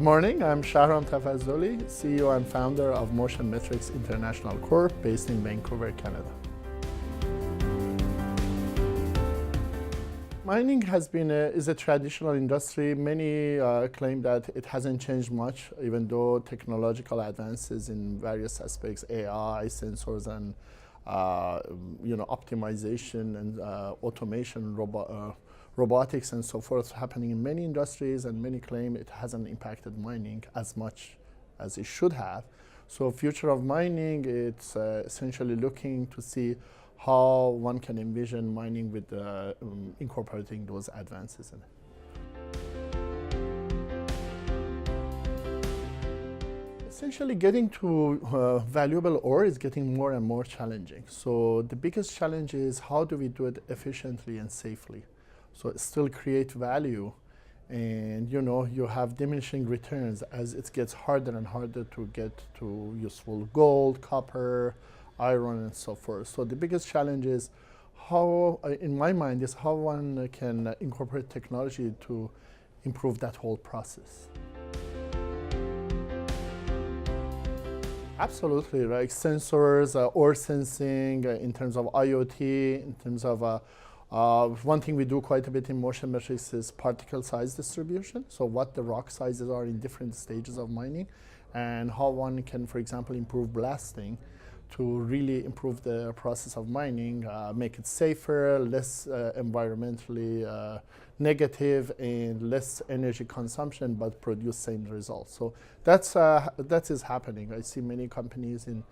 Good morning, I'm Shahram Tafazoli, CEO and founder of Motion Metrics International Corp, based in Vancouver, Canada. Mining is a traditional industry. Many claim that it hasn't changed much, even though technological advances in various aspects, AI, sensors, and optimization and automation, robotics and so forth happening in many industries, and many claim it hasn't impacted mining as much as it should have. So future of mining, it's essentially looking to see how one can envision mining with incorporating those advances in it. Essentially getting to valuable ore is getting more and more challenging. So the biggest challenge is how do we do it efficiently and safely? So still create value, and you have diminishing returns as it gets harder and harder to get to useful gold, copper, iron, and so forth. So the biggest challenge is how, in my mind, is how one can incorporate technology to improve that whole process. Absolutely, right? Sensors, ore sensing, in terms of IoT, in terms of one thing we do quite a bit in Motion Metrics is particle size distribution. So what the rock sizes are in different stages of mining, and how one can, for example, improve blasting to really improve the process of mining, make it safer, less environmentally negative, and less energy consumption, but produce same results. So that is happening. I see many companies in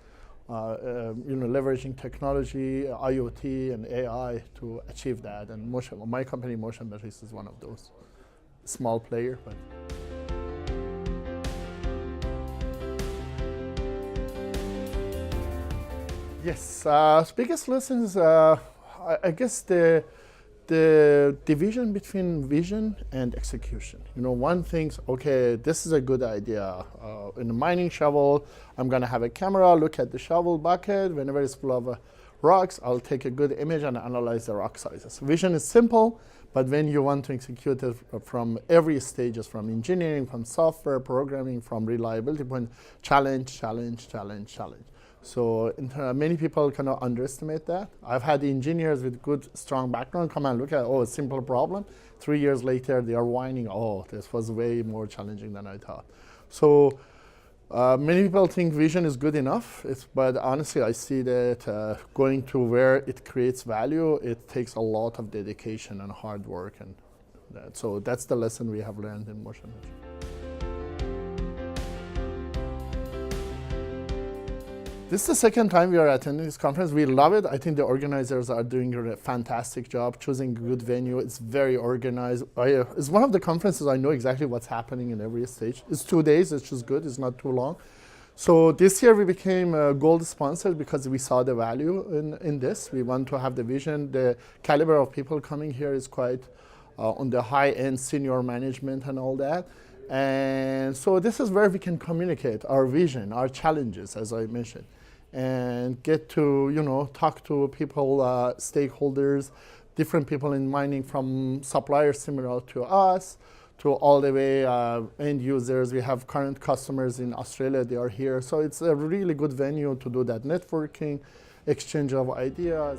leveraging technology, IoT, and AI to achieve that. And my company, Motion Metrics, is one of those. Small player, but. Yes, biggest lessons, I guess the division between vision and execution. One thinks, okay, this is a good idea. In a mining shovel, I'm gonna have a camera, look at the shovel bucket. Whenever it's full of rocks, I'll take a good image and analyze the rock sizes. Vision is simple, but when you want to execute it from every stages, from engineering, from software, programming, from reliability point, challenge. So many people kind of underestimate that. I've had engineers with good, strong background come and look at, a simple problem. 3 years later, they are whining, this was way more challenging than I thought. So many people think vision is good enough, but honestly, I see that going to where it creates value, it takes a lot of dedication and hard work. And so that's the lesson we have learned in Motion Metrics. This is the second time we are attending this conference. We love it. I think the organizers are doing a fantastic job choosing a good venue. It's very organized. It's one of the conferences I know exactly what's happening in every stage. It's 2 days, it's just good, it's not too long. So this year we became a gold sponsor because we saw the value in this. We want to have the vision. The caliber of people coming here is quite on the high end, senior management and all that. And so this is where we can communicate our vision, our challenges, as I mentioned, and get to talk to people, stakeholders, different people in mining, from suppliers similar to us to all the way end users. We have current customers in Australia, they are here. So it's a really good venue to do that networking, exchange of ideas.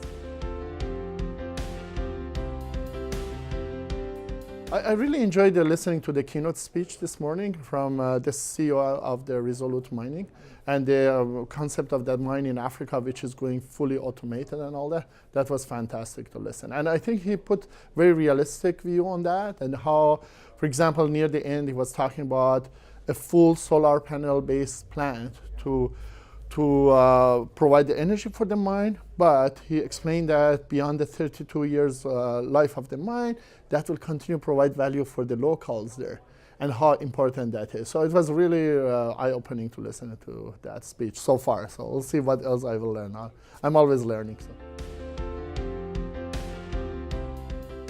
I really enjoyed listening to the keynote speech this morning from the CEO of the Resolute Mining, and the concept of that mine in Africa, which is going fully automated and all that. That was fantastic to listen. And I think he put very realistic view on that, and how, for example, near the end, he was talking about a full solar panel-based plant to provide the energy for the mine, but he explained that beyond the 32 years life of the mine, that will continue to provide value for the locals there, and how important that is. So it was really eye-opening to listen to that speech so far. So we'll see what else I will learn. I'm always learning. So.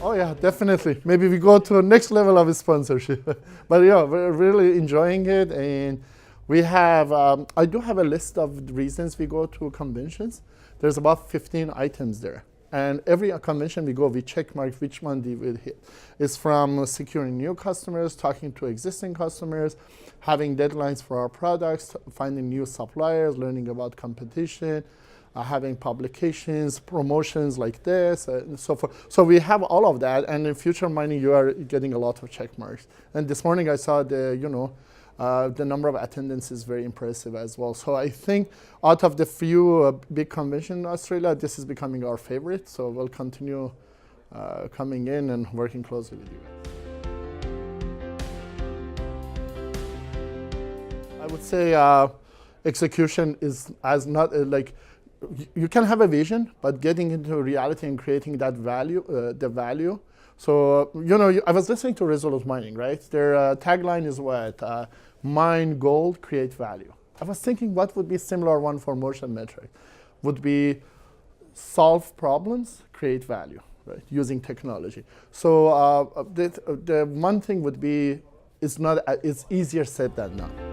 Oh yeah, definitely. Maybe we go to the next level of sponsorship. But yeah, we're really enjoying it, and we have, I do have a list of reasons we go to conventions. There's about 15 items there. And every convention we go, we check mark which one did we hit. It's from securing new customers, talking to existing customers, having deadlines for our products, finding new suppliers, learning about competition, having publications, promotions like this, and so forth. So we have all of that, and in future mining, you are getting a lot of check marks. And this morning I saw the number of attendance is very impressive as well. So I think out of the few big conventions in Australia, this is becoming our favorite. So we'll continue coming in and working closely with you guys. I would say execution is as not like, you can have a vision, but getting into reality and creating that value, the value. So, I was listening to Resolute Mining, right? Their tagline is what? Mine gold, create value. I was thinking what would be similar one for Motion Metric? Would be solve problems, create value, right? Using technology. So the one thing would be, it's easier said than done.